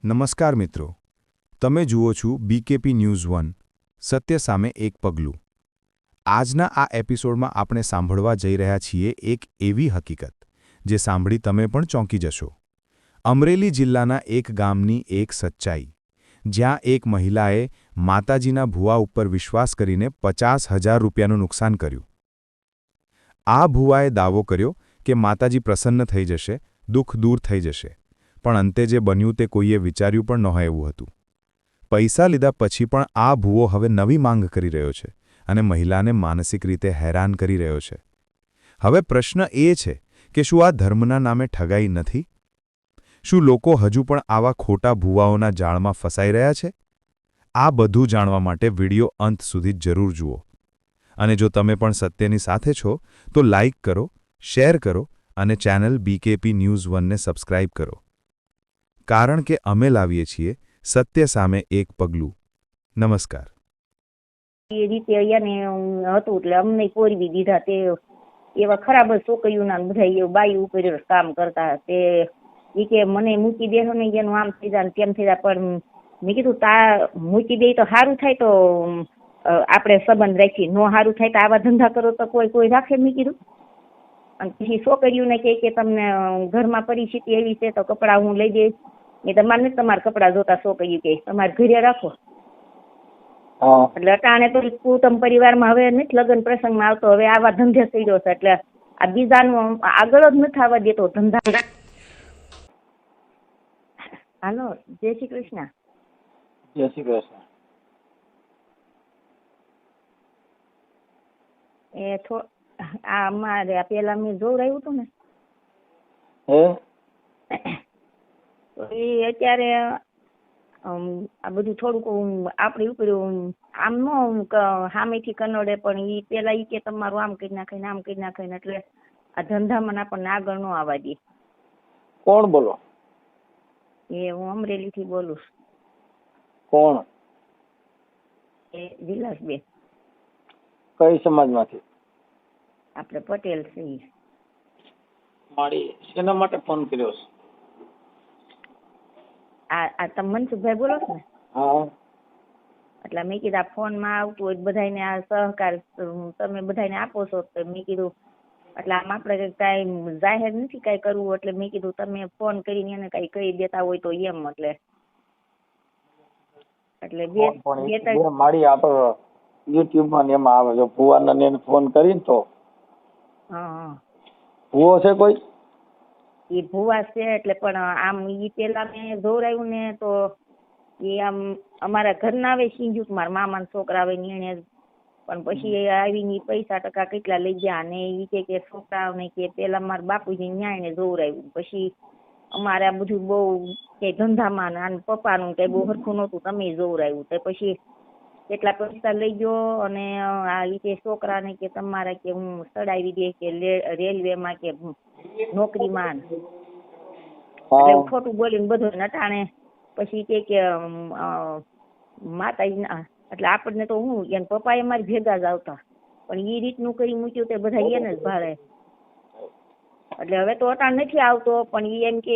નમસ્કાર મિત્રો, તમે જુઓ છો બીકેપી ન્યૂઝ 1 સત્ય સામે એક પગલું. આજના આ એપિસોડમાં આપણે સાંભળવા જઈ રહ્યા છીએ એક એવી હકીકત જે સાંભળી તમે પણ ચોંકી જશો. અમરેલી જિલ્લાના એક ગામની એક સચ્ચાઈ, જ્યાં એક મહિલાએ માતાજીના ભુવા ઉપર વિશ્વાસ કરીને 50,000 રૂપિયાનું નુકસાન કર્યું. આ ભુવાએ દાવો કર્યો કે માતાજી પ્રસન્ન થઈ જશે, દુઃખ દૂર થઈ જશે, પણ અંતે જે બન્યું તે કોઈએ વિચાર્યું પણ ન હોય એવું હતું. પૈસા લીધા પછી પણ આ ભૂવો હવે નવી માંગ કરી રહ્યો છે અને મહિલાને માનસિક રીતે હેરાન કરી રહ્યો છે. હવે પ્રશ્ન એ છે કે શું આ ધર્મના નામે ઠગાઈ નથી? શું લોકો હજુ પણ આવા ખોટા ભૂવાઓના જાળમાં ફસાઈ રહ્યા છે? આ બધું જાણવા માટે વિડિયો અંત સુધી જરૂર જુઓ. અને જો તમે પણ સત્યની સાથે છો તો લાઇક કરો, શેર કરો અને ચેનલ બીકેપી ન્યૂઝ 1ને સબસ્ક્રાઇબ કરો. કારણ કે અમે લાવીએ છીએ સત્ય સામે એક પગલું. નમસ્કાર. એ રીતે અહીંયા હતું એટલે અમને પોરવી દીધા. તે એવા ખરાબ જ છોકરીઓના બધા એવું બાઈ ઉપર કામ કરતા. તે ઈ કે મને મૂકી દેશો ને એનું આમ થઈ જાય તેમ થઈ જાય. પણ મેં કીધું તા મૂકી દે તો સારું થાય તો આપણે સંબંધ રાખીએ, નો સારું થાય તો આવા ધંધા કરો તો કોઈ રાખે. મેં કીધું અને પછી છોકરીઓને કે તમને ઘરમાં પરિસ્થિતિ એવી છે તો કપડાં હું લઈ જઈશ. એ તમારે નથી તમારા કપડાં જોતા. છોકરીઓ કે તમારે ઘરે રાખો. એટલે અટાણે તો કુટુંબ પરિવારમાં હવે નથી લગ્ન પ્રસંગમાં આવતો, હવે આવા ધંધે થઈ ગયો છે. એટલે આ બીજાનું આગળ જ નથી આવવા દેતો ધંધા. હાલો, જય શ્રી કૃષ્ણ. જય શ્રી કૃષ્ણ. આ અમારે પેલા મેં જોવડાવ્યું હતું ને એ અત્યારે આ બધું થોડુંક આપણી ઉપર આમ નો સામેથી કનોડે, પણ એ પેલા ઈ કે તમારું આમ કરી નાખે ને આમ કરી નાખે ને, એટલે આ ધંધામાં આપણને આગળ ન આવવા દે. કોણ બોલો? એ હું અમરેલી થી બોલું. કોણ? એ વિલાસબેન. કઈ સમાજમાંથી? આપણે પટેલ છીએ. મારી શેના માટે ફોન કર્યો છે? આ તમે મનસુખભાઈ બોલો છો ને? હા. એટલે મેં કીધું આ ફોનમાં આવતું હોય બધાને આ સહકાર તમે બધાને આપો છો, તો મેં કીધું એટલે આમ આપણે કાંઈ જાહેર નથી કાંઈ કરવું, એટલે મેં કીધું તમે ફોન કરીને એને કાંઈ કહી દેતા હોય તો એમ. એટલે બે મારી આપણે યુટ્યુબ માં એમાં આવે, જો ભુવાના એને ફોન કરીને તો હા ભુવો છે કોઈ? એ ભુવા છે. એટલે પણ આમ ઈ પેલા મેં જોવરાયું ને તો એ આમ અમારા ઘરના આવે સિંજુ, મારા મામાના છોકરા આવે ને, પણ પછી આવીને પૈસા ટકા કેટલા લઈ ગયા. અને ઈ કે છોકરાઓને કે પેલા મારા બાપુજી ન્યાય જોવરાયું. પછી અમારે આ બધું બહુ કે ધંધામાં ને પપ્પાનું કઈ બહુ હરખું નહોતું, તમે જોવરાયું. તો પછી કેટલા પૈસા લઈ ગયો. અને આ રીતે છોકરાને કે તમારે કે હું ચડાવી દે કે રેલવેમાં કે નોકરીમાં, એટલે ખોટું બોલીને બધું નટાણે. પછી કે માતાજીના, એટલે આપણને તો હું એને પપ્પા એ મારી ભેગા જ આવતા, પણ એ રીતનું કરી મૂક્યું તે બધા એને જ ભાડે. એટલે હવે તો અટાણ નથી આવતો, પણ એ એમ કે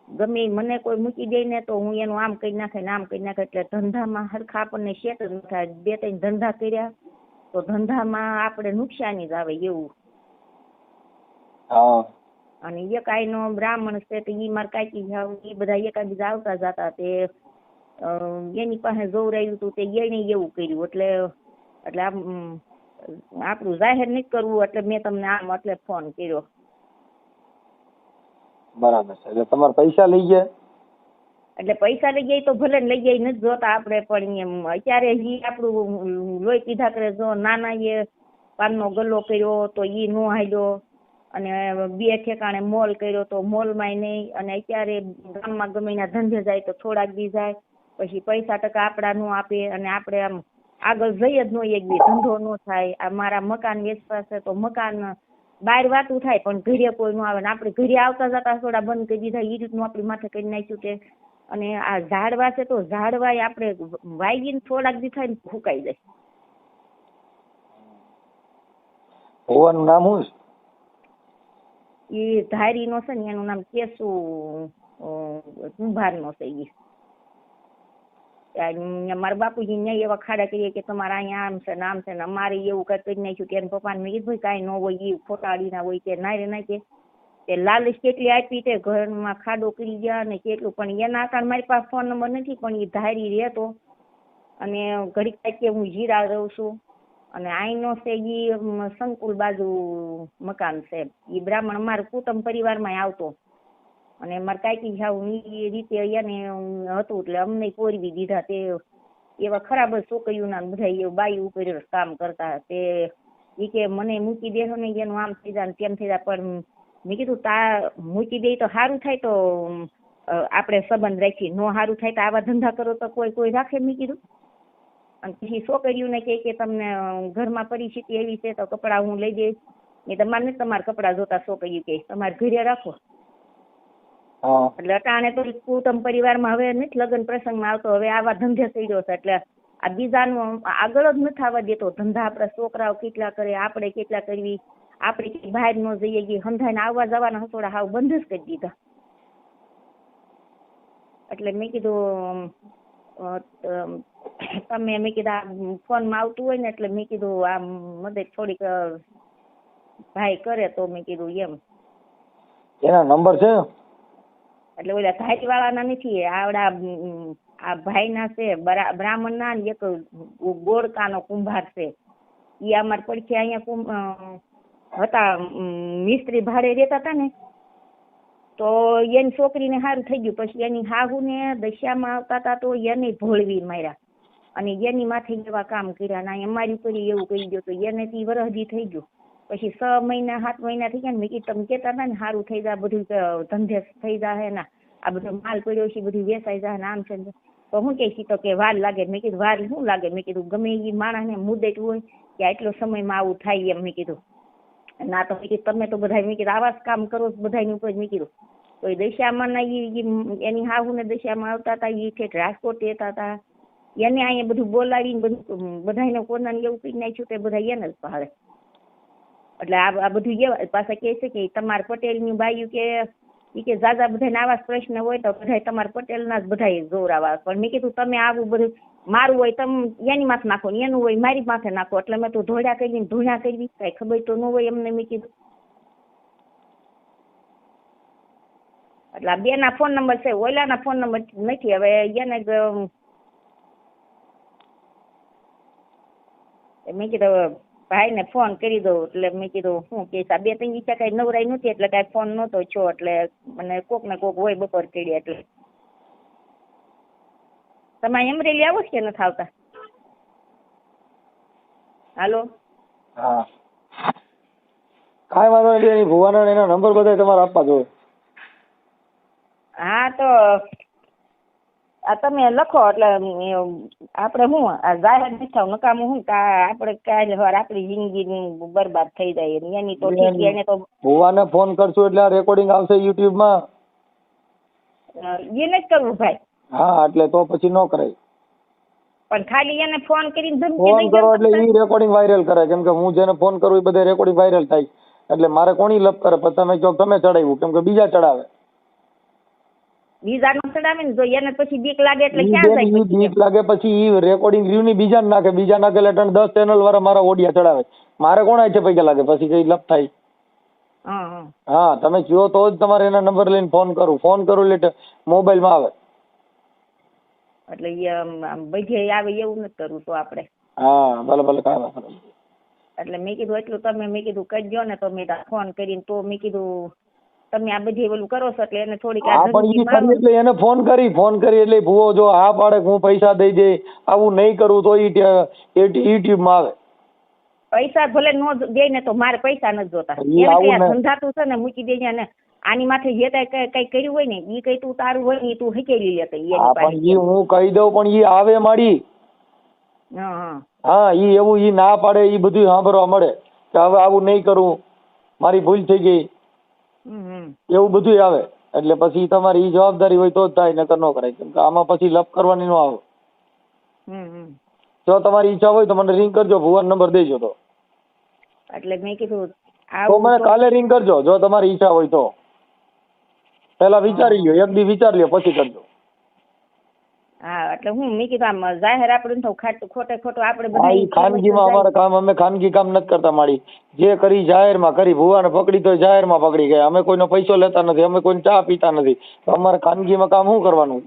ગમે મને કોઈ મૂકી દે ને તો હું એનું આમ કરી નાખે ને આમ કરી નાખે. એટલે ધંધામાં હરખા આપણને સેટ જ ન થાય. 2-3 ધંધા કર્યા તો ધંધામાં આપણે નુકસાની જ આવે એવું. અને એકાઈનો બ્રાહ્મણ છે તો ઈ માર કાકી જાવ એ બધા એકાબીજા આવતા જતા. તે એની પાસે જોવરાયું હતું તે એને એવું કર્યું. એટલે આમ આપણું જાહેર નથી કરવું, એટલે મેં તમને આમ એટલે ફોન કર્યો. બરાબર છે. એટલે તમારા પૈસા લઈ ગયા? એટલે પૈસા લઈ જાય તો ભલે લઈ જાય, નથી જોતા આપણે, પણ એમ અત્યારે ઈ આપણું લોહી પીધા કરે. જો નાના એ પાનનો ગલ્લો કર્યો તો ઈ નો હાલ્યો, અને 2 ઠેકાણે મોલ કર્યો તો મોલમાં નહીં. અને અત્યારે ગામમાં ગમે ના ધંધે જાય તો થોડાક દી જાય, પછી પૈસા ટકા આપડા નો આપે, અને આપણે આમ આગળ જઈ જ નો એક બી ધંધો નો થાય. આ મારા મકાન વેચવા છે તો મકાન બહાર વાતું થાય પણ ઘરે કોઈ નો આવે, ને આપણે ઘરે આવતા જતા થોડા બંધ કરી દીધા. એ રીતનું આપણી માથે કરી નાખ્યું કે. અને આ ઝાડવા છે તો ઝાડવા આપણે વાવીને થોડાક દી થાય ને ફૂંકાઈ જાય. ભુવાનું નામ શું છે? એ ધારી નો છે ને, એનું નામ કેસુ કુંભારનો છે ઈ. ત્યાં મારા બાપુજી ન્યાય એવા ખાડા કરીએ કે તમારે અહીંયા આમ છે ને આમ છે ને અમારે એવું કઈ કરી નાખ્યું કે એના પપ્પાને મેં કીધું કાંઈ ન હોય ઈ ફોટાડીના હોય કે ના રે ના કે તે લાલચ કેટલી આપી તે ઘરમાં ખાડો કરી ગયા ને કેટલું, પણ એના કારણે મારી પાસે ફોન નંબર નથી, પણ એ ધારી રહેતો અને ઘડીક થાય કે હું જીરા રહું છું અને આઈનો છે ઈ સંકુલ બાજુ મકાન છે, ઈ બ્રાહ્મણ અમારા કુટુંબ પરિવારમાં આવતો અને મારા કાકી જાવ એ રીતે અહીંયા હતું એટલે અમને પોરવી દીધા. તે એવા ખરાબ જ છોકરીઓના બધા એવું બાઈ ઉપર કામ કરતા. તે ઈ કે મને મૂકી દેશો ને એનું આમ થઈ જાય તેમ થઈ જાય, પણ મેં કીધું તા મૂકી દે તો સારું થાય તો આપણે સંબંધ રાખી, નો સારું થાય તો આવા ધંધા કરો તો કોઈ રાખે મેં કીધું. અને પછી છોકરીઓને કે તમને ઘરમાં પરિસ્થિતિ એવી છે તો કપડાં હું લઈ જઈશ, એ તમારે નથી તમારા કપડાં જોતા, છોકરીઓ કે તમારે ઘરે રાખો. એટલે અટાણે તો કુટુંબ પરિવારમાં હવે નથી લગ્ન પ્રસંગમાં આવતો, હવે આવા ધંધે થઈ ગયો છે. એટલે આ બીજાનું આગળ જ નથી આવવા દેતો ધંધા. આપણા છોકરાઓ કેટલા કરે, આપણે કેટલા કરવી, આપણે બહાર ન જઈએ, હંધાઈને આવવા જવાના હસોડા હાવ બંધ જ કરી દીધા. એટલે મેં કીધું તમે મેં કીધું ફોનમાં આવતું હોય ને એટલે મેં કીધું આ મદદ થોડીક ભાઈ કરે તો મેં કીધું એમ. એના નંબર છે? એટલે ઓલા ધારી વાળાના નથી, આવડા આ ભાઈના છે બ્રાહ્મણ ના, એક ગોળકાનો કુંભાર છે. ઈ અમારે પડખે અહીંયા હતા મિસ્ત્રી ભાડે રહેતા હતા ને, તો એની છોકરીને સારું થઈ ગયું. પછી એની હાહુને દશામાં આવતા હતા તો એને ભોળવી માર્યા અને એની માથે એવા કામ કર્યા ના અમારી ઉપર એવું કહી ગયો તો એને વરહદી થઈ ગયું. પછી 6 મહિના 7 મહિના થઈ ગયા ને મેં કીધું તમે કહેતા હતા ને સારું થઈ જાય, બધું ધંધે થઈ જાય ને આ બધો માલ પડ્યો છે બધું વેચાઈ જાય ને આમ છે તો હું કહે તો કે વાર લાગે. મેં કીધું વાર શું લાગે, મેં કીધું ગમે એ માણસને મુદ્દત હોય કે આટલો સમયમાં આવું થાય એમ. મેં કીધું ના તો મેં કીધું તમે તો બધા મેં કીધું આવા જ કામ કરો બધાની ઉપર. મેં કીધું કોઈ દશામાં ના એની હાહુ ને દશામાં આવતા હતા, એ ઠેઠ રાજકોટ રહેતા હતા, એને અહીંયા બધું બોલાવીને બધું બધાને કોનાને એવું કરી નાખ્યું તે બધા એને જ ભાવે. એટલે આ બધું એવા પાછા કહે છે કે તમારા પટેલની બાયું કે જાજા બધાને આવા પ્રશ્ન હોય તો બધા તમારા પટેલના જ બધા જોરાવા. પણ મેં કીધું તમે આવું બધું મારું હોય તમે એની માથે નાખો ને એનું હોય મારી માથે નાખો. એટલે મેં તો ધોળા કરીને ધૂણા કરવી કઈ ખબર તો ન હોય એમને. મેં કીધું એટલે આ બે ના ફોન નંબર છે, ઓલાના ફોન નંબર નથી. હવે એને મેં કીધું ભાઈને ફોન કરી દઉં. એટલે મેં કીધું શું કે 2-3 વીચા કઈ નવરાઈ નહોતી એટલે કઈ ફોન નહોતો છો. એટલે મને કોક ને કોક હોય બપોર કરી. એટલે તમે અમરેલી આવો કે નથી આવતા? હાલો. હા કાંઈ વાંધો નહીં. ભુવાના એના નંબર બધા તમારે આપવા જોઈએ. હા તો આ તમે લખો એટલે આપણે શું આ જાહેર નથી થાવ નકામું શું આપણે કાલે સવારે આપણી જિંદગી બરબાદ થઈ જાય. એની તો ઠીક છે, એને તો ભુવાને ફોન કરશું એટલે આ રેકોર્ડિંગ આવશે YouTube માં. એને જ કરવું ભાઈ. હા એટલે તો પછી ન કરાય. પણ ખાલી એને ફોન કરીને ધમકી ફોન દઈ કરો એટલે ઈ રેકોર્ડિંગ વાયરલ કરે. કેમ કે હું જેને ફોન કરું એ બધે રેકોર્ડિંગ વાયરલ થાય. એટલે મારે કોની લપ કરે પછી તમે કહો તમે ચડાવ્યું, કેમ કે બીજા ચડાવે. બીજાનો ચડાવે ને જો એને પછી બીક લાગે એટલે ક્યાં જાય પછી? બીક લાગે પછી ઈ રેકોર્ડિંગ રહ્યું ની બીજા નાખે. બીજા નાખે એટલે 10 ચેનલ વાળા મારા ઓડિયા ચડાવે. મારે કોણ છે પૈસા લાગે પછી કઈ લપ થાય. હા તમે કયો તો જ તમારે એના નંબર લઈને ફોન કરું. ફોન કરું એટલે મોબાઈલ માં આવે. એટલે બધે આવે એવું નથી કરવું તો આપણે. હા ભલે ભલે કાંઈ વાંધો નહીં. એટલે મેં કીધું એટલું તમે મેં કીધું કરજો ને તો મેં ફોન કરીને તો મેં કીધું તમે આ બધી ઓલું કરો છો એટલે એને થોડીક એટલે એને ફોન કરી એટલે ભૂવો જો હા પાડે હું પૈસા દઈ દે આવું નહીં કરું તો યુટ્યુબ માં આવે. પૈસા ભલે નો દે ને તો મારે પૈસા નથી જોતા. એને ધંધાતું છે ને મૂકી દેજે ને આની માથે જે કઈ કર્યું હોય ને ઈ કઈ તું તારું હોય ને તું હકેલી લેતો. હું કહી દઉં પણ ઈ આવે મારી. હા ઈ એવું ઈ ના પાડે ઈ બધું સાંભળવા મળે કે હવે આવું નહીં કરું મારી ભૂલ થઈ ગઈ એવું બધું આવે. એટલે પછી તમારી ઈ જવાબદારી હોય તો જ થાય, નકર ન કરાય. કેમ કે આમાં પછી લપ કરવાની નો આવે. જો તમારી ઈચ્છા હોય તો મને રિંગ કરજો, ભુવન નંબર દેજો તો. એટલે મેં કીધું તો મને કાલે રિંગ કરજો જો તમારી ઈચ્છા હોય તો. પેલા વિચારી લ્યો, એક દી વિચાર લ્યો પછી કરજો. હા એટલે હું મેં કીધું આમ જાહેર આપણે તો ખોટે ખોટું આપણે હા, ઈ ખાનગીમાં અમારે કામ, અમે ખાનગી કામ નથી કરતા માડી. જે કરી જાહેરમાં કરી. ભુવાને પકડી તો જાહેરમાં પકડી ગયા. અમે કોઈનો પૈસો લેતા નથી, અમે કોઈ ચા પીતા નથી. તો અમારે ખાનગીમાં કામ શું કરવાનું?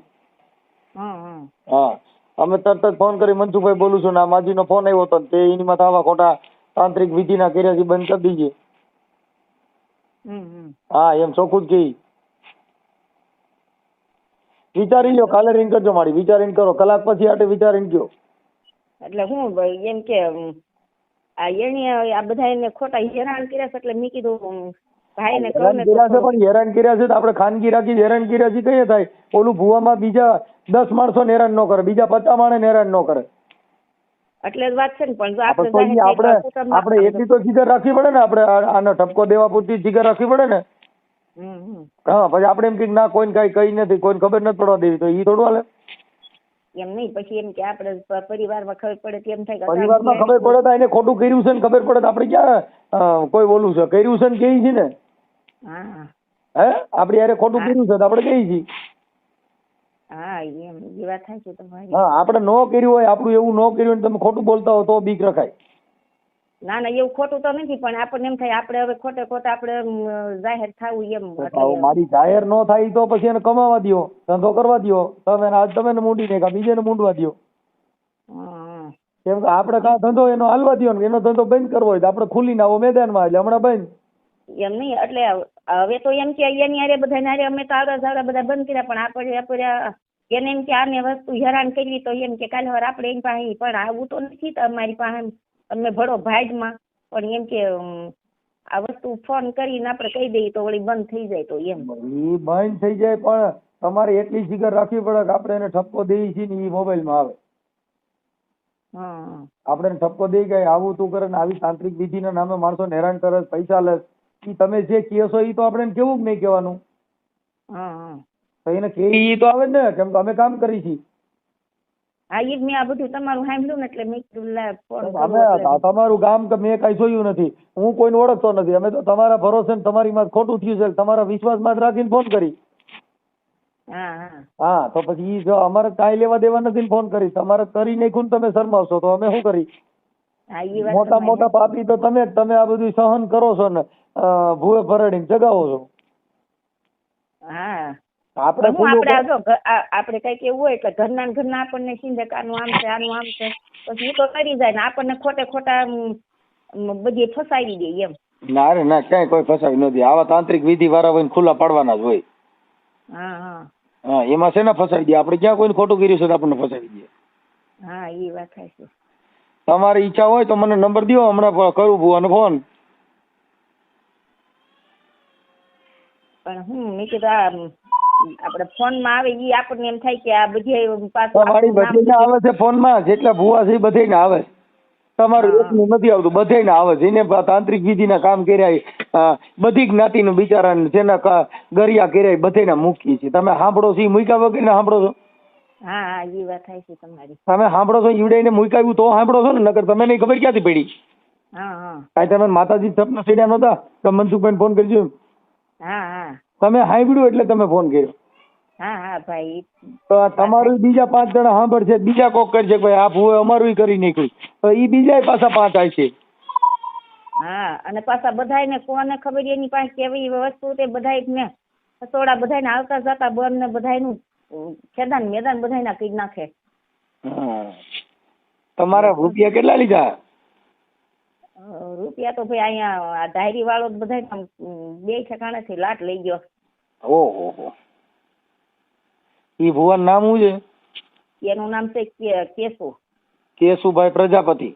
હા, અમે તરત જ ફોન કરી, મનસુખભાઈ બોલું છું ને આ માજીનો ફોન આવ્યો હતો તે એની માં આવા ખોટા તાંત્રિક વિધિના કર્યા છે, બંધ કરી દીજે. હા, એમ ચોખ્ખું જ કહી. વિચારી લ્યો, કાલે રિંગ કરજો માડી, વિચારીને કરો, કલાક પછી આટે વિચારીને કયો. એટલે હું એમ કે આ એની આ બધા એને ખોટા હેરાન કર્યા છે એટલે મેં કીધું ભાઈને કહું ને પણ હેરાન કર્યા છે તો આપણે ખાનગી રાખી હેરાન કર્યા છે કઈ થાય? ઓલું ભુવામાં બીજા 10 માણસો હેરાન ન કરે, બીજા 50 માણસ હેરાન ન કરે. એટલે જ વાત છે ને. પણ જો આપણે એટલી તો જીગર રાખવી પડે ને, આપણે આનો ઠપકો દેવા પૂરતી જીગર રાખવી પડે ને. હા, પછી આપણે એમ કે ના કોઈને કઈ નથી, કોઈને ખબર નથી પડવા દેવી, તો ઈ થોડું હાલે? એમ નહીં, પછી એમ કે આપણે પરિવારમાં ખબર પડે તો એમ થાય કે પરિવારમાં ખબર પડે તો એને ખોટું કર્યું છે ને ખબર પડે તો આપણે ક્યાં કોઈ બોલું છે, કર્યું છે ને કહી છે ને. હે, આપણે યારે ખોટું કર્યું છે તો આપણે કહી છીએ. હા, એમ એ વાત થાય છે તમારી. હા, આપણે ન કર્યું હોય, આપણું એવું ન કર્યું હોય તમે ખોટું બોલતા હો તો બીક રખાય. ના ના, એવું ખોટું તો નથી, પણ આપણને એમ થાય આપણે હવે ખોટે ખોટા આપણે જાહેર થવું એમ. મારી જાહેર ન થાય તો પછી એને કમાવા દો, ધંધો કરવા દો. તમે આજ તમે મૂંડી ને બીજેને મૂંડવા દો. કેમ કે આપણે કાં ધંધો એનો હાલવા દો ને, એનો ધંધો બંધ કરવો હોય તો આપણે ખુલ્લી ના આવો મેદાનમાં, એટલે હમણાં બંધ. એમ નહીં, એટલે હવે તો એમ કે એની હારે બધા નારે અમે તો આવડા બધા બંધ કર્યા, પણ આપણે એને એમ કે આને વસ્તુ હેરાન કરવી તો એમ કે કાલે આપણે એની પાસે, પણ આવું તો નથી તમારી પાસે, તમે ભળો ભાગમાં. પણ એમ કે આ વસ્તુ ફોન કરીને આપણે કહી દઈએ તો વળી બંધ થઈ જાય તો એમ. એ બંધ થઈ જાય, પણ તમારે એટલી જીગર રાખવી પડે કે આપણે એને ઠપકો દઈએ છીએ ને એ મોબાઈલમાં આવે. આપણે ઠપકો દઈ ગયા આવું તું કરે ને આવી તાંત્રિક વિધિના નામે માણસો હેરાન કરે, પૈસા લે, તમે જે કહેશો એ તો આપણે કેવું નહીં કહેવાનું? તો એને કે તો આવે ને, કેમ કે અમે કામ કરી છીએ. હા, ઈ મેં આ બધું તમારું સાંભળ્યું ને એટલે મેં કીધું તમારું કામ કે મેં કઈ જોયું નથી, હું કોઈને ઓળખતો નથી. અમે તો તમારા ભરોસે તમારી માં ખોટું થયું છે, તમારા વિશ્વાસમાં રાખીને ફોન કરી. હા, તો પછી જો અમારે કાંઈ લેવા દેવા નથી ફોન કરી, તમારે કરી નાખ્યું તમે શરમાવશો તો અમે શું કરી? મોટા મોટા પાપી તો તમે આ બધું સહન કરો છો ને ભૂએ ભરાડીને જગાવો છો. આપણે કઈક એવું હોય કે ઘરના આપણને સિંધે આનું આમ છે આનું આમ છે, પછી તો કરી જાય ને આપણને ખોટે ખોટા બધી ફસાવી દે એમ. ના રે ના, ક્યાંય કોઈ ફસાવી નથી. આવા તાંત્રિક વિધિ વાળા હોય ખુલ્લા પાડવાના જ હોય. હા, એમાં છે ને ફસાવી દે. આપણે ક્યાં કોઈને ખોટું કર્યું છે તો આપણને ફસાવી દે. હા, એ વાત થાય છે. તમારી ઈચ્છા હોય તો મને નંબર દો, હમણાં કરું ભુવાનો ફોન. પણ હું મેં કીધું આપણે ફોન માં આવે ઈ આપણને એમ થાય કે આ બધી તમારી બધીને આવે છે ફોન માં, જેટલા ભુવા છે બધાને આવે. તમારું એકનું નથી આવતું, બધાને આવે. જેને તાંત્રિક વિધિના કામ કર્યા બધી જ્ઞાતિનું બિચારા જેના ગરિયા કર્યા બધાને મૂકી છે. તમે સાંભળો છો મૂક્યા વગર ને સાંભળો છો? હા, એ વાત થાય છે તમારી. તમે સાંભળો છો ઈવડાઈને મૂકાવ્યું તો સાંભળો છો ને, નકર તમે નહીં ખબર ક્યાંથી પડી? કાંઈ તમે માતાજી સપના સીડ્યા નહોતા કે મનસુખભાઈ ફોન કરજો? તમે સાંભળ્યું એટલે તમે ફોન કર્યો. હા ભાઈ, તો તમારું બીજા 5 જણા સાંભળશે, બીજા કોક કરશે ભાઈ આ ભૂએ અમારું કરી નાખ્યું, તો ઈ બીજા પાછા 5 આવશે. હા, અને પાછા બધાને કોને ખબર એની પાસે કેવી વસ્તુ તે બધાને સસોડા બધાને આવતા જતા બંધ ને બધાનું ખેદાન મેદાન બધાના કરી નાખે. તમારા રૂપિયા કેટલા લીધા? રૂપિયા તો ભાઈ અહીંયા આ ધાયરી વાળો બધા 2 ઠેકાણેથી લાટ લઈ ગયો. ઓહો, ઈ ભુવાનું નામ શું છે? એનું નામ છે કેશુ. કેશુભાઈ પ્રજાપતિ.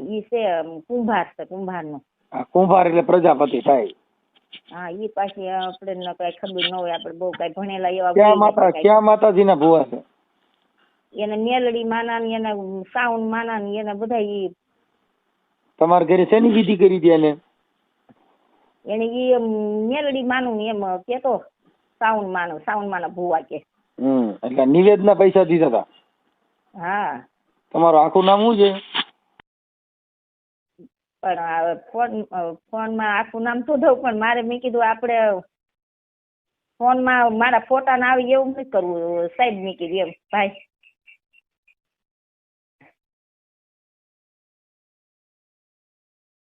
ઈ છે કુંભાર છે, કુંભારનો. કુંભાર એટલે પ્રજાપતિ થાય. હા, ઈ પાછી આપણે કઈ ખબર ન હોય, આપણે બહુ કઈ ભણેલા એવા. ક્યાં માતાજીના ભુવા છે? એને મેલડી માના ને એને સાઉન્ડ માના ને એને બધા ઈ. તમારા ઘરે શેની વિધિ કરી હતી એને? એને ઈ મેલડી માનું ને એમ કેતો સાઉન્ડ માના ભુવા કે. એટલે નિવેદના પૈસા દીધા હતા? હા. તમારું આખું નામ શું છે? પણ ફોન માં આખું નામ તો દઉં, પણ મારે મેં કીધું આપણે ફોનમાં મારા ફોટા ના આવે એવું નથી કરવું સાહેબ મેં કીધું એમ ભાઈ.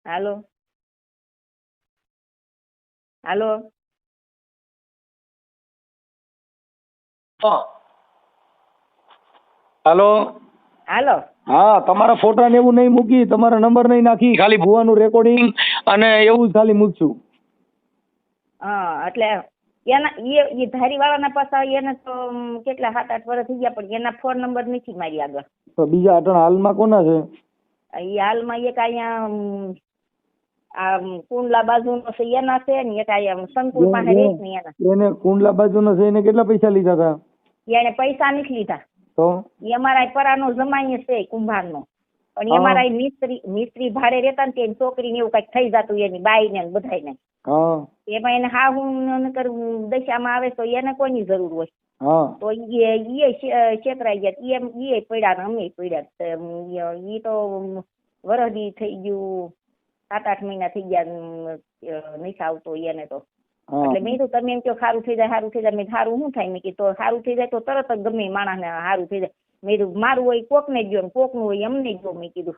હાલો હાલો. હાલો. હાલો. હા, તમારા ફોટા ને એવું નહીં મૂકી, તમારા નંબર નહીં નાખી, ખાલી ભુવાનું રેકોર્ડિંગ અને એવું જ ખાલી મૂકશું. હા એટલે એના એ ધારીવાળાના પાછા એને તો કેટલા 7-8 વર્ષ થઈ ગયા પણ એના ફોન નંબર નથી મારી આગળ. તો બીજા અટણ હાલમાં કોના છે? એ હાલમાં એક અહીંયા આ કુંડલા બાજુનો છે એના છે ને એક અહીંયા સંકુલ પાસે રહે ને એના. એને કુંડલા બાજુનો છે, એને કેટલા પૈસા લીધા હતા? એને પૈસા નથી લીધા. તો એ અમારા પરાનો જમાઈ છે કુંભારનો, પણ એ અમારા મિસ્ત્રી ભાડે રહેતા ને તેની છોકરીને એવું કઈક થઈ જતું એની બાઈને ને બધાને. એમાં એને હા હું દશામાં આવે તો એને કોઈની જરૂર હોય તો એ છેતરાઈ ગયા, એ પડ્યા ને અમે પડ્યા. એ તો વરદી થઈ ગયું, 7-8 મહિના થઈ ગયા નહીં આવતો એને તો. એટલે મેં કીધું તમે એમ કહો સારું થઈ જાય સારું થઈ જાય. મેં સારું શું થાય? મેં કીધું સારું થઈ જાય તો તરત જ ગમે માણસને સારું થઈ જાય. મેં કીધું મારું હોય કોકને જ ગયો ને કોકનું હોય અમને જ ગયો. મેં કીધું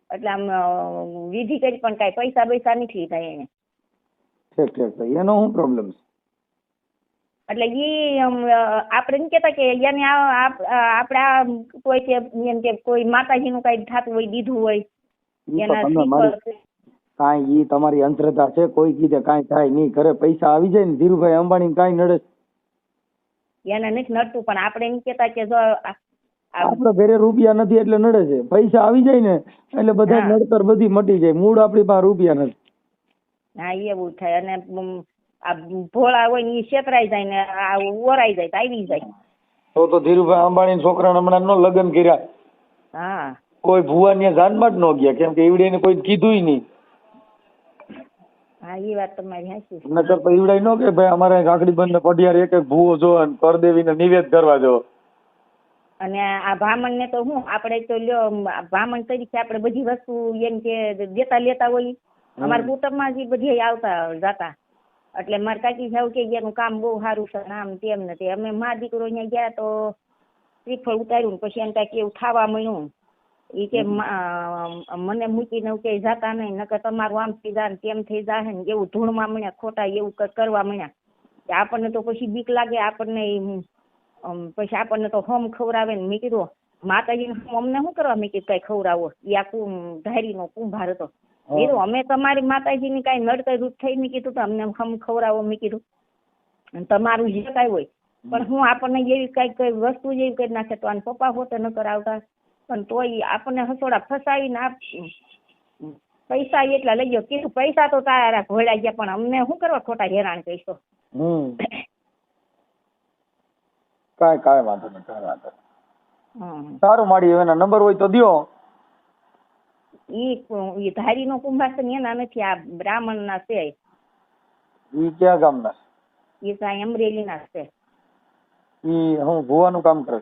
એટલે આમ વિધિ કરી પણ કઈ પૈસા બૈસા નથી લીધા એને. એનો શું પ્રોબ્લેમ છે? એટલે ઈ આપણે એમ કેતા કે એને આપણે કોઈ કે એમ કે કોઈ માતાજીનું કઈ થતું હોય દીધું હોય એના કાંઈ ઈ તમારી અંધશ્રદ્ધા છે. કોઈ કીધે કાંઈ થાય નહીં, ઘરે પૈસા આવી જાય ને ધીરુભાઈ અંબાણી કાંઈ નડે? એને નથી નડતું પણ આપણે એમ કેતા કે જો આપડે ઘરે રૂપિયા નથી એટલે નડે છે. પૈસા આવી જાય ને એટલે બધા નડતર બધી મટી જાય. મૂળ આપણી પાસે રૂપિયા નથી. હા એવું થાય. અને આ ભોળા હોય ને એ છેતરાઈ જાય ને આ ઓરાઈ જાય આવી જાય. તો ધીરુભાઈ અંબાણી છોકરાને હમણાં નો લગ્ન કર્યા. હા કોઈ ભુવાની જાનમાં જ ન ગયા, કેમ કે ઈવડે એને કોઈ કીધું નહીં. હા એ વાત તમારી સાચી. નકર તો ઈવડે નો કે ભાઈ અમારે કાકડી બંધ પઢિયાર એક એક ભૂવો જો અને કરદેવીને નિવેદ કરવા જો. અને આ બ્રાહ્મણ ને તો હું આપણે તો લ્યો બ્રાહ્મણ તરીકે આપણે બધી વસ્તુ એમ કે દેતા લેતા હોય. અમારા કુટુંબમાં જ બધી આવતા જતા. એટલે મારા કાકી સાહેબ કે એનું કામ બહુ સારું છે આમ તેમ ને તે. અમે મા દીકરો અહીંયા ગયા તો શ્રીફળ ઉતાર્યું પછી એમ કાંઈક એવું ખાવા મળ્યું. એ કે મને મૂકીને કે જતા નહીં નકર તમારું આમ થઈ જાય તેમ થઈ જાય ને એવું ધૂળમાં મળ્યા ખોટા એવું કરવા મળ્યા. આપણને તો પછી બીક લાગે આપણને. પછી આપણને તો હોમ ખવડાવે ને. મેં કીધું માતાજીને અમને શું કરવા? મેં કીધું કઈ ખવડાવો. એ આ ધારીનો કુંભાર હતો. મેં કીધું અમે તમારી માતાજીની કઈ નડતર રૂપ થઈ. મેં કીધું તો અમને હમ ખવડાવો. મેં કીધું તમારું જે કઈ હોય પણ હું આપણને એવી કઈ વસ્તુ જેવી કરી નાખે તો આને પપ્પા હોતે ન કરાવતા. પણ તોય આપણને હસોડા ફસાવીને પૈસા એટલા લઈ ગયો. કીધું પૈસા તો તારા ઘોડા ગયા પણ અમને શું કરવા ખોટા હેરાન કરીશો? કાંઈ વાંધો નહીં, કાંઈ વાંધો નહીં. સારું માડી એના નંબર હોય તો દ્યો. ઈ ધારીનો કુંભાર છે ને એના નથી, આ બ્રાહ્મણ ના છે. ઈ ક્યાં ગામના? ઈ ત્યાં અમરેલી ના છે. ઈ હું ભુવાનું કામ કરે?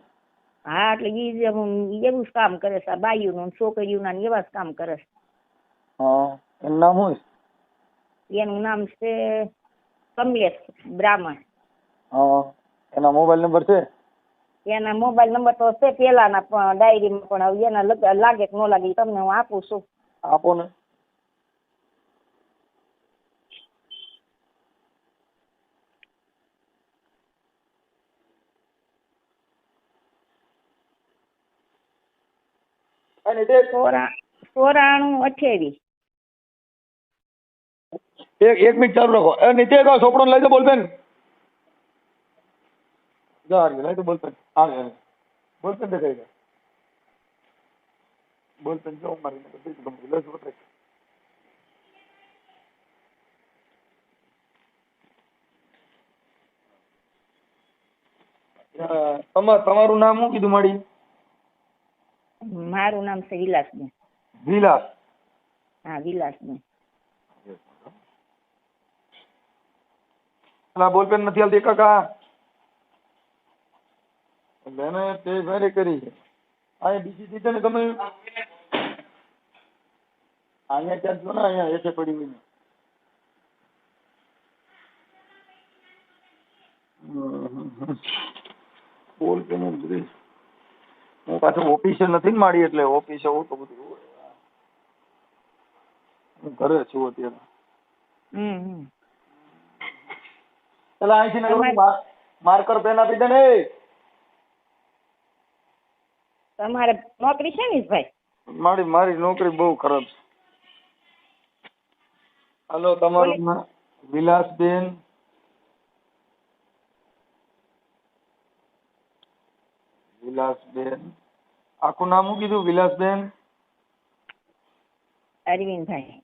હા એટલે ઈ એવું જ કામ કરે છે. બાયુનું છોકરીઓના એવા જ કામ કરે છે. એનું નામ શું છે? એનું નામ છે કમલેશ બ્રાહ્મણ. એના મોબાઈલ નંબર છે? એના મોબાઈલ નંબર તો છે પેલાના પણ ડાયરીમાં, પણ હવે એના લાગે કે ન લાગે તમને હું આપું છું. આપો ને. અને તે 9428. એક મિનિટ ચાલુ રાખો. એ નીચે કહો સોપડો લઈ દો બોલપેન. લઈ દો બોલપેન. હા બોલપેન દેખાઈ ગયો. બોલપેન જો મારી તમારું નામ શું કીધું માડી? મારું નામ છે વિલાસબેન. વિલાસ? હા વિલાસબેન. બોલપેન નથી હાલતી કાકા? એને તે વેરે કરી છે. આ બીજી દીધે ને તમે અહીંયા ક્યાં જો ને અહીંયા એસે પડી હોય. બોલ પેમેન્ટ બધું હું પાછું ઓફિસે નથી ને મારી એટલે ઓફિસે હોઉં તો બધું હોય. હું ઘરે છું અત્યારે. પેલા અહીંથી માર્કર પેન આપી દે ને. તમારે નોકરી છે ને ભાઈ? મારી નોકરી બહુ ખરાબ છે. હાલો તમારું નામ? વિલાસબેન. વિલાસબેન આખું નામ શું કીધું? વિલાસબેન અરવિંદભાઈ.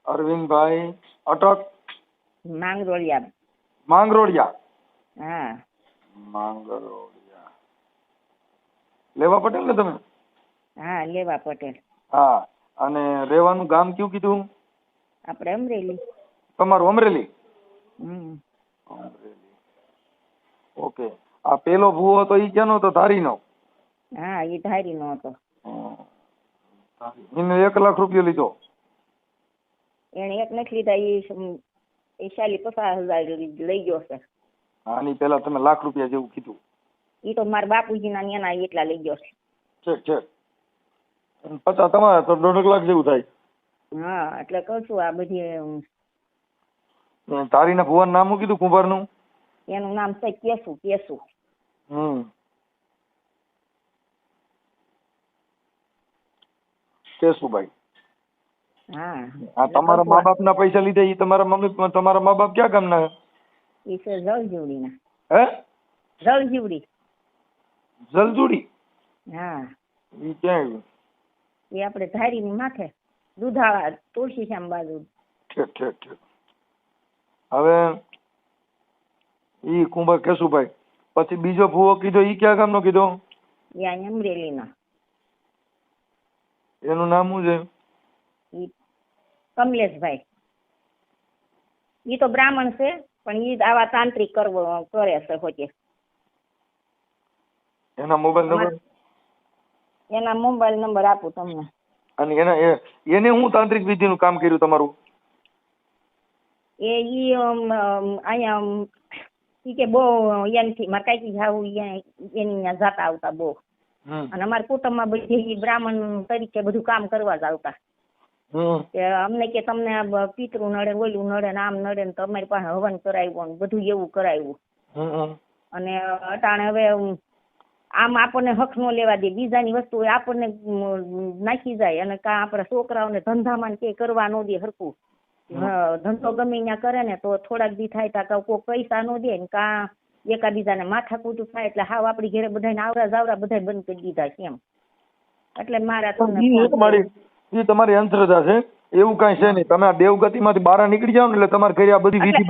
અરવિંદભાઈ અટક માંગરોળિયા. માંગરોળિયા. હા માંગરોળિયા. લેવા પટેલ ને તમે? હા લેવા પટેલ. હા અને રહેવાનું ગામ કયું કીધું? આપણે અમરેલી. તમારું અમરેલી? અમરેલી. ઓકે. આ પેલો ભૂવો હતો ઈ ક્યાંનો હતો? ધારીનો? હા એ ધારીનો હતો. એને 1 લાખ રૂપિયા લીધો? એને એક નથી લીધા, એ 40-50 હજાર લઈ ગયો છે. આની પેલા તમે લાખ રૂપિયા જેવું કીધું. એ તો મારા બાપુજીના એના એટલા લઈ ગયો છે. છે 50 તમારા તો 1.5 લાખ જેવું થાય. હા એટલે કહું છું આ બધી. તારીના ભુવાનું નામ શું કીધું? કુંભારનું? એનું નામ છે કેસુ. કેશુભાઈ. હા તમારા મા બાપ ના પૈસા લીધા ઈ તમારા મા બાપ ક્યાં ગામના? એ છે જળજીવડીના. હે? જળજીવડી. જલજુડી? હા ઈ ક્યાં આવ્યું? એ આપણે ધારીની માથે દુધાળા તુલસીશ્યામ બાજુ. ઠીક. હવે ઈ કુંભાર કેશુભાઈ પછી બીજો ભૂવો કીધો ઈ ક્યાં ગામનો કીધો? એ અહીંયા અમરેલીના. એનું નામ શું છે? ઈ કમલેશભાઈ. ઈ તો બ્રાહ્મણ છે પણ ઈ આવા તાંત્રિક કરે છે હોતે. એના મોબાઈલ નંબર? એના મોબાઈલ નંબર આપું તમને. અને એને હું તાંત્રિક વિધિનું કામ કર્યું તમારું? ઈ અહીંયા ઈ કે બહુ એનથી મારા કાકી જાવું એની ત્યાં જાતા આવતા બહુ. અને અમારા કુટુંબમાં બધી બ્રાહ્મણ તરીકે બધું કામ કરવા જ આવતા. અમને કે તમને પિતૃ નડે, ઓલું નડે ને આમ નડે ને તમારી પાસે હવન કરાવ્યું ને બધું એવું કરાવ્યું. અને અટાણે હવે આમ આપણને હક નો લેવા દે, બીજાની વસ્તુ આપણને નાખી જાય અને કાં આપણા છોકરાઓને ધંધામાં કે કરવા ન દે હરખું. ધંધો ગમે ત્યાં કરે ને તો થોડાક દી થાય તા કોઈ પૈસા ન દે ને કાં એકાબીજાને માથાકૂટ થાય એટલે હાવ આપડી ઘરે બધાને આવરા જાવરા બધા બંધ કરી દીધા છે એમ. એટલે મારા તમારી અંધશ્રદ્ધા છે, એવું કઈ છે નહીં. તમે આ દેવગતિ માંથી બહાર નીકળી જાવ ને એટલે તમારે ઘરે આ બધી વિધિ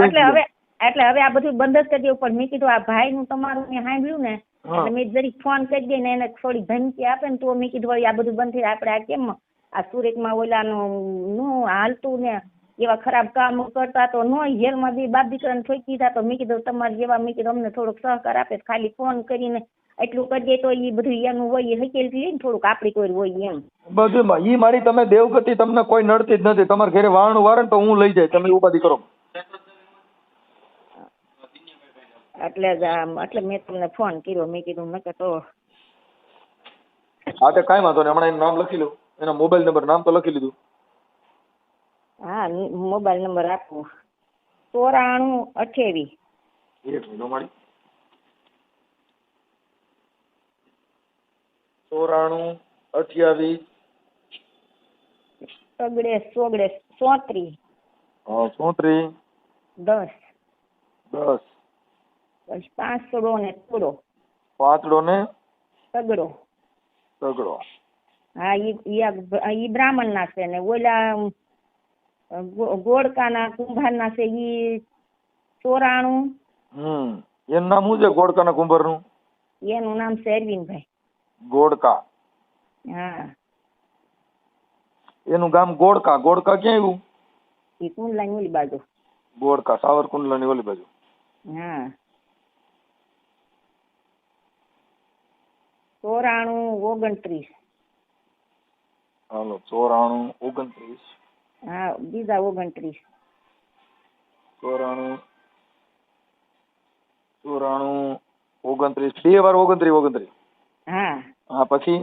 એટલે હવે આ બધું બંધ જ કરી દેવું. પણ મેં કીધું આ ભાઈ નું તમારું મેં સાંભળ્યું ને એટલે મેં જરીક ફોન કરી દે ને એને થોડી ધમકી આપે ને તો મેં કીધું વળી આ બધું બંધ થઈ આપણે આ કેમ આ સુરતમાં ઓલાનું હાલતું ને એવા ખરાબ કામ કરતા તો નો જેલમાં બી બાપ દીકરાને ઠોકી દીધા. તો મેં કીધું તમારે જેવા મેં કીધું અમને થોડોક સહકાર આપે ખાલી ફોન કરીને એટલું કરી દે તો એ બધું એનું હોય એ હકેલથી લઈને થોડુંક આપડી કોઈ હોય એમ બધું. ઈ મારી તમે દેવગતિ તમને કોઈ નડતી જ નથી. તમારે ઘરે વાળનું વારે તો હું લઈ જાય, તમે ઉપાધિ કરો. એટલે મેં તમને ફોન કર્યો. મેં કીધું મેં કે તો હા તો કાંઈ વાંધો નહીં, હમણાં એનું નામ લખી લઉં, એના મોબાઈલ નંબર નામ તો લખી લીધું. હા મોબાઈલ નંબર આપું 9428. એક મિનિટ મારી 9428 34 10 બસ 5 ને થોડો તગડો. હા ઈ બ્રાહ્મણ ના છે ને ઓલા ગોળકાના કુંભારના છે ઈ 94. એનું નામ શું છે ગોળકાના કુંભારનું? એનું નામ છે અરવિંદભાઈ ગોળકા. હા એનું ગામ ગોળકા. ગોળકા ક્યાં આવ્યું? એ કુંડલાની ઓલી બાજુ. ગોળકા સાવરકુંડલાની ઓલી બાજુ. હા 9429. હાલો 9429. હા બીજા 29. 94 94 29 બે વાર 29 હા હા પછી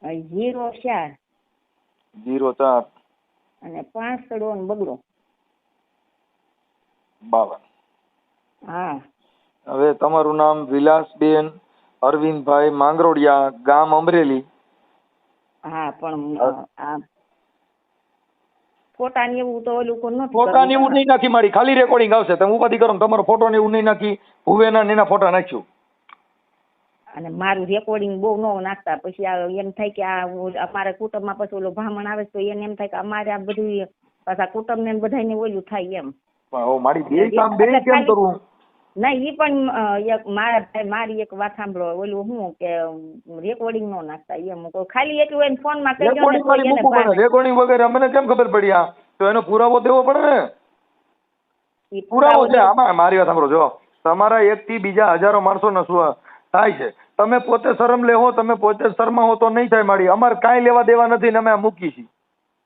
04 04 અને 65 ને બગડો 52. હા હવે તમારું નામ વિલાસબેન અરવિંદભાઈ માંગરોડિયા, ગામ અમરેલી. હા પણ આ ફોટા ને એવું તો ઓલું કોઈ નથી ફોટા ને એવું કરવું. નહીં નાખી મારી, ખાલી રેકોર્ડિંગ આવશે. તમે ઉપાધિ કરો ને તમારો ફોટો ને એવું નહીં નાખી, ભુવેના ને એના ફોટા નાખ્યું. અને મારું રેકોર્ડિંગ બહુ ન નાખતા, પછી એમ થાય કે આ અમારા કુટુંબમાં પછી ઓલો બ્રાહ્મણ આવે તો એને એમ થાય કે અમારે આ બધું પાછા કુટુંબ ને બધાને ઓલું થાય એમ. પણ હવે મારી બે કામ બે કેમ કરવું? નહીં ઈ પણ એક મારા ભાઈ મારી એક વાત સાંભળો, ઓલું શું કે રેકોર્ડિંગ નો નાખતા એમ ખાલી એટલું એને ફોન માં કહી દો ને રેકોર્ડિંગ તો મારી એને મૂકવું પડે, રેકોર્ડિંગ વગેરે અમને કેમ ખબર પડી? આ તો એનો પુરાવો દેવો પડે ને. ઈ પુરાવો છે પુરાવો આમાં. મારી વાત સાંભળો, જો તમારા એક થી બીજા હજારો માણસો ને શું થાય છે, તમે પોતે શરમ લેવો, તમે પોતે શરમાવો તો નહીં થાય મારી. અમારે કાંઈ લેવા દેવા નથી ને અમે આ મૂકી છીએ.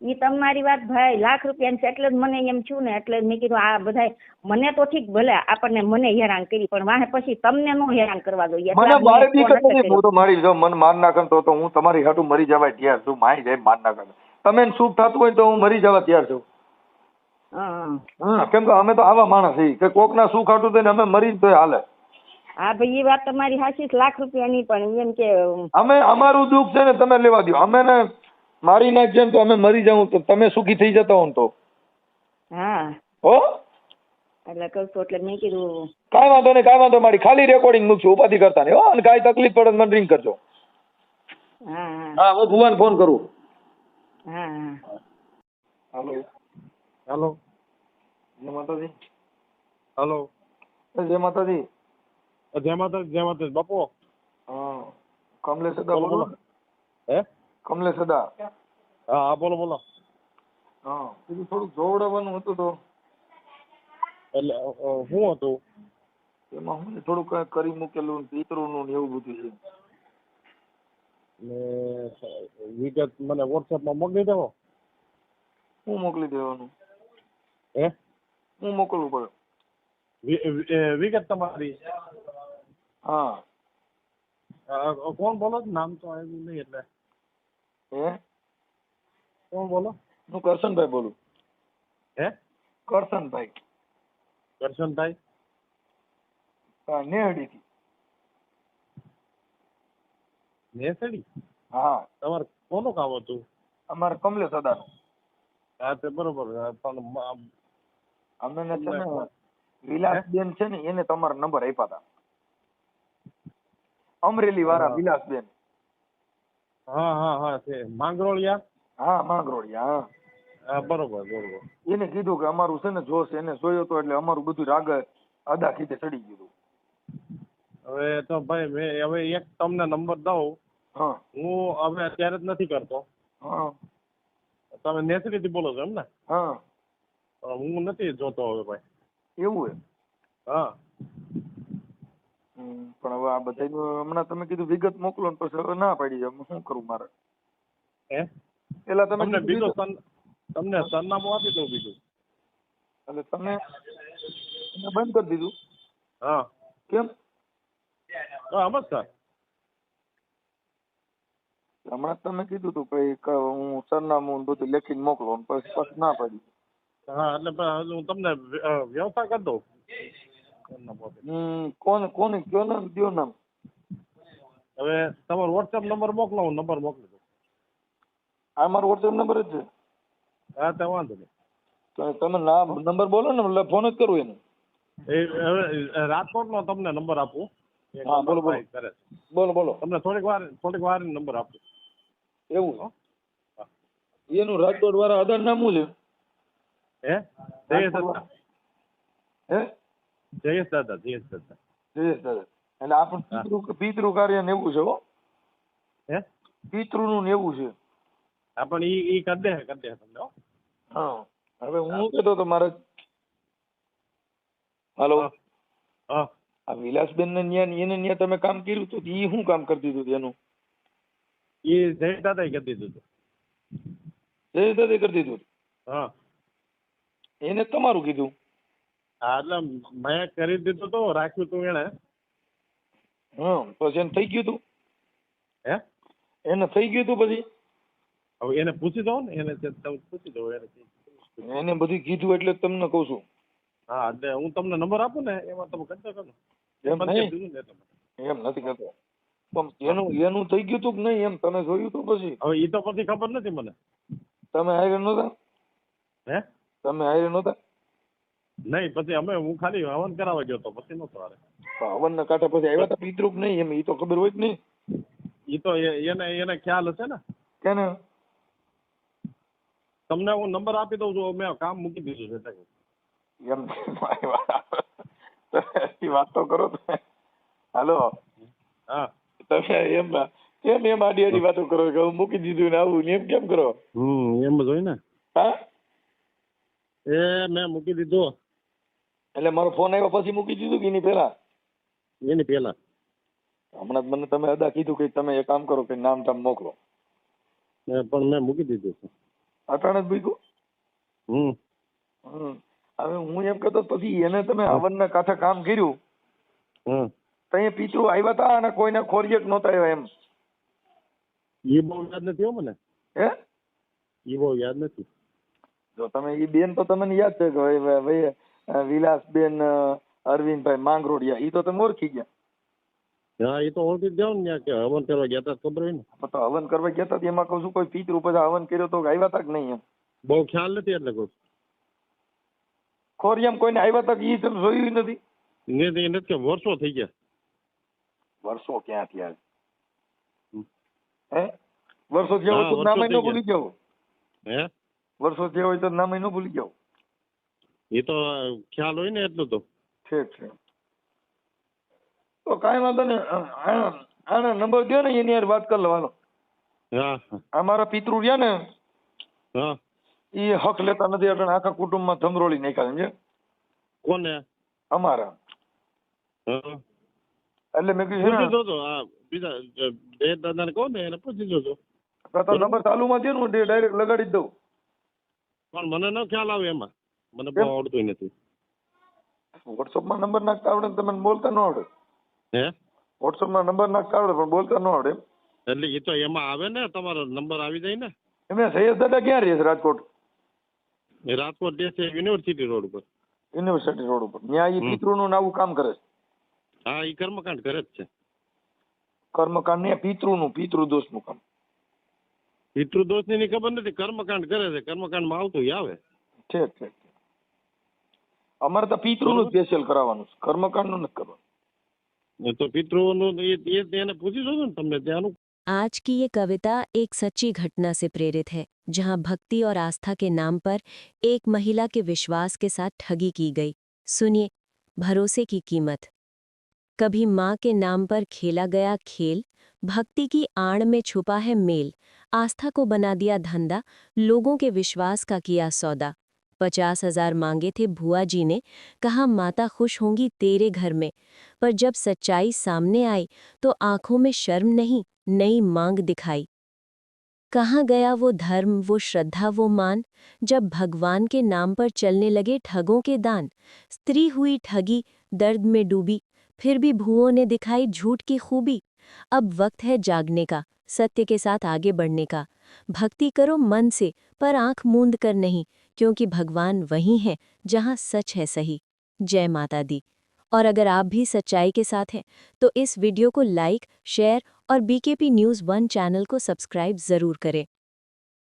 ઈ તમારી વાત ભાઈ લાખ રૂપિયા છે એટલે જ મને એમ થયું ને, એટલે મેં કીધું આ બધા મને તો ઠીક ભલે આપણને મને હેરાન કરી, પણ વાહે પછી તમને નો હેરાન કરવા દો. મને મારે બી ખબર નથી. હું તો મારી જો મન માર નાખે તો હું તમારી હાટું મરી જવા તૈયાર છું. મારી જાય માર નાખે તમે સુખ થતું હોય તો હું મરી જવા તૈયાર છું. કેમ કે અમે તો આવા માણસ છીએ કે કોક ના સુખ હાટું થઈને અમે મરી તો હાલે. હા ભાઈ એ વાત તમારી સાચી, લાખ રૂપિયા ની, પણ એમ કે અમે અમારું દુઃખ છે ને તમે લેવા દો. અમે ને મારી નાખજે તો અમે મરી જાઉં તો તમે સુખી થઈ જતા હો ને તો. હા હો એટલે કહું છું, એટલે મેં કીધું કાંઈ વાંધો નહીં, કાંઈ વાંધો મારી ખાલી રેકોર્ડિંગ મૂકશું, ઉપાધિ કરતા નહીં હો. અને કાંઈ તકલીફ પડે મને રિંગ કરજો. હા હા હું ભુવન ફોન કરું. હા હા હાલો હાલો, જય માતાજી. હલો, જય માતાજી. જય માતા બાપુ. હા કમલેશ સદા બોલો બોલો. બોલો. હે કમલેશ સદા. હા હા બોલો બોલો. હા બીજું થોડુંક જોવડાવવાનું હતું તો એટલે શું હતું? એમાં હું થોડુંક કાંઈ કરી મૂકેલું પિતૃનું ને એવું બધું છે. ને વિગત મને વોટ્સએપમાં મોકલી દેવો. હું મોકલી દેવાનું? હે હું મોકલવું પડે? વિગત તમારી. હા કોણ બોલો? નામ તો આવ્યું નહીં એટલે. હે કોણ બોલો? હું કરશનભાઈ બોલું. હે કરશનભાઈ. કરશનભાઈ હા નેહડીથી. નેસડી? હા તમારે કોનું કામ હતું? અમારે કમલેશ સદાનું. હા તે બરોબર. પણ અમે છે ને વિલાસબેન છે ને એને તમારા નંબર આપ્યા હતા. અમરેલી વાળા વિલાસબેન. હા હા હા છે માંગરોળિયા. હા માંગરોળિયા. હા હા બરોબર બરોબર. એને કીધું કે અમારું છે ને જોશ એને જોયો તો એટલે અમારું બધું રાગ અદા ખીતે ચડી ગયું. હવે તો ભાઈ મેં હવે એક તમને નંબર દઉં. હા હું હવે અત્યારે જ નથી કરતો. હા તમે નેસડીથી બોલો છો એમ ને? હા હું નથી જોતો હવે ભાઈ. એવું હે? હા પણ હવે આ બધા હમણાં તમે કીધું વિગત મોકલો ને પછી હવે ના પાડી જાય શું કરું મારે? હે પેલા તમે તમને કીધું બીજું તમને સરનામું આપી દઉં બીજું. એટલે તમે બંધ કરી દીધું? હા કેમ? આમ જ સર. હમણાં તમે કીધું હતું કે હું સરનામું બધું લખીને મોકલો પછી ના પાડી. હા એટલે હું તમને વ્યવસ્થા કરી દઉં. કોને કોને કયો નામ કયો નામ? હવે તમારો વોટ્સએપ નંબર મોકલો, હું નંબર મોકલી દઉં. આ મારો વોટ્સએપ નંબર જ છે. હા તો વાંધો નહીં. તો તમે નામ નંબર બોલો ને એટલે ફોન જ કરું એને. હવે રાજકોટનો તમને નંબર આપું. હા બોલો બોલો. કરે બોલો બોલો. તમને થોડીક વાર નંબર આપું. એવું? એનું રાજકોટ વાળા આધાર નામ શું છે? હે જયેશ દાદા. હે જયેશ દાદા. જયેશ દાદા. જયેશ દાદા. એટલે આપણું પિતૃ કાર્ય ને એવું છે હો. હે પિતૃ નું ને એવું છે. હા પણ ઈ કરી દે તમને હો. હા હવે હું કહેતો તો મારે હાલો હા આ વિલાસબેન ને એને ન્યા તમે કામ કર્યું તો ઈ શું કામ કરતી હતું એનું? એ જયેશ દાદા કરી દીધું હતું. જયેશ દાદા કરી દીધું? હા એને તમારું કીધું? હા એટલે મેં કરી દીધું તો રાખ્યું તું એને. પછી એને થઈ ગયું તું, હે એને થઈ ગયું તું પછી હવે એને પૂછી દો ને, એને તમે પૂછી દો એને. એને બધું કીધું એટલે જ તમને કહું છું. હા એટલે હું તમને નંબર આપું ને એમાં તમે કરતા કરો. એમ નહીં, એમ નથી કરતો. પણ એનું થઈ ગયું તું કે નહીં એમ તમે જોયું તું પછી? હવે એ તો પછી ખબર નથી મને. તમે હારે નહોતા? હે તમે હારે નહોતા? નહીં પછી અમે હું ખાલી હવન કરાવવા ગયો તો પછી નહોતો હારે. હવન ના કાંઠા પછી આવ્યા હતા પિતૃ કે નહીં એમ એ તો ખબર હોય જ નહીં. એ તો એને ખ્યાલ હશે ને. કેને? તમને હું નંબર આપી દઉં છું, મેં કામ મૂકી દીધું છે. એમ વાત તો કરો તમે. હાલો, હા તમે એમ આડી આડી વાતો કરો કે હું મૂકી દીધું ને આવું ને એમ કેમ કરો? એમ જ હોય ને. હા એ મેં મૂકી દીધો. એટલે મારો ફોન આવ્યો પછી મૂકી દીધું કે એની પહેલા? એની પહેલા. હમણાં મને તમે અદા કીધું કે તમે એક કામ કરો કે નામ તામ મોકલો. પણ મેં મૂકી દીધું છે. અટાણે જ મૂક્યું? હવે હું એમ કહેતો પછી એને તમે હવનના કાંઠે કામ કર્યું તઈ પિતૃ આવ્યા હતા અને કોઈને ખોરિયત નહોતા આવ્યા એમ? એ બહુ યાદ નથી હો મને. હે? એ બહુ યાદ નથી. જો તમે એ બેન તો તમને યાદ છે કે ભાઈ વિલાસબેન અરવિંદભાઈ માંગરોડિયા, એ તો તમે ઓળખી ગયા. હા એ તો ઓળખી જ જાવ ને કે હવન કરવા ગયા હતા ખબર હોય ને. તો હવન કરવા ગયા હતા એમાં કહું છું કોઈ પિતૃ પછી હવન કર્યો તો આવ્યા હતા કે નહીં એમ? બહુ ખ્યાલ નથી એટલે કહું. ખોરિયામ કોઈને આવ્યા હતા કે એ તમે જોયું નથી? નથી કે વર્ષો થઈ ગયા. વર્ષો ક્યાં થયા? હે વર્ષો થયા હોય તો નામ ન ભૂલી જાવ. હે વર્ષો થયા હોય તો નામ ન ભૂલી જાવ. એ તો ખ્યાલ હોય ને એટલું તો. ઠીક છે તો કાંઈ વાંધો ને, આના નંબર દો ને એની યાર વાત કરી લેવાનો. હા અમારા પિતૃ રહ્યા ને હા એ હક લેતા નથી એટલે આખા કુટુંબમાં ધમરોળી નાખ્યા સમજે. કોને? અમારા. હા એટલે મેં કીધું પૂછી જોજો. હા બીજા બે દાદાને કહો ને એને પૂછી જોજો. તો નંબર ચાલુમાં દે ને ડાયરેક્ટ લગાડી જ દઉં. પણ મને ન ખ્યાલ આવે એમાં, મને બહુ આવડતું નથી. વોટ્સઅપમાં નંબર નાખતા આવડે ને તમને બોલતા ન આવડે? હે વોટ્સઅપમાં નંબર નાખતા આવડે પણ બોલતા ન આવડે? એટલે એ તો એમાં આવે ને, તમારો નંબર આવી જાય ને. એમને સૈયદ દાદા ક્યાં રહે છે? રાજકોટ. એ રાજકોટ જે છે યુનિવર્સિટી રોડ ઉપર. યુનિવર્સિટી રોડ ઉપર ત્યાં એ પિતૃનું આવું કામ કરે છે. હા એ કર્મકાંડ કરે જ છે. કર્મકાંડ ને પિતૃદોષનું કામ. પિતૃદોષ ની ખબર નથી, કર્મકાંડ કરે છે. કર્મકાંડમાં આવતું આવે. ઠીક ઠીક. અમારે તો પિતૃનું સ્પેશિયલ કરાવવાનું છે, કર્મકાંડનું નથી કરવાનું. તો પિતૃઓનું એને પૂછી જોજો ને તમને ત્યાંનું. आज की ये कविता एक सच्ची घटना से प्रेरित है, जहां भक्ति और आस्था के नाम पर एक महिला के विश्वास के साथ ठगी की गई। सुनिए भरोसे की कीमत। कभी माँ के नाम पर खेला गया खेल, भक्ति की आड़ में छुपा है मेल। आस्था को बना दिया धंधा, लोगों के विश्वास का किया सौदा। 50,000 मांगे थे भुआ जी ने, कहा माता खुश होंगी तेरे घर में। पर जब सच्चाई सामने आई तो आंखों में शर्म नहीं, नई मांग दिखाई। कहाँ गया वो धर्म, वो श्रद्धा, वो मान, जब भगवान के नाम पर चलने लगे ठगों के दान। स्त्री हुई ठगी, दर्द में डूबी, फिर भी भुओं ने दिखाई झूठ की खूबी। अब वक्त है जागने का, सत्य के साथ आगे बढ़ने का। भक्ति करो मन से, पर आंख मूंद कर नहीं, क्योंकि भगवान वही हैं जहाँ सच है सही। जय माता दी। और अगर आप भी सच्चाई के साथ हैं तो इस वीडियो को लाइक, शेयर और BKP News 1 चैनल को सब्सक्राइब जरूर करें।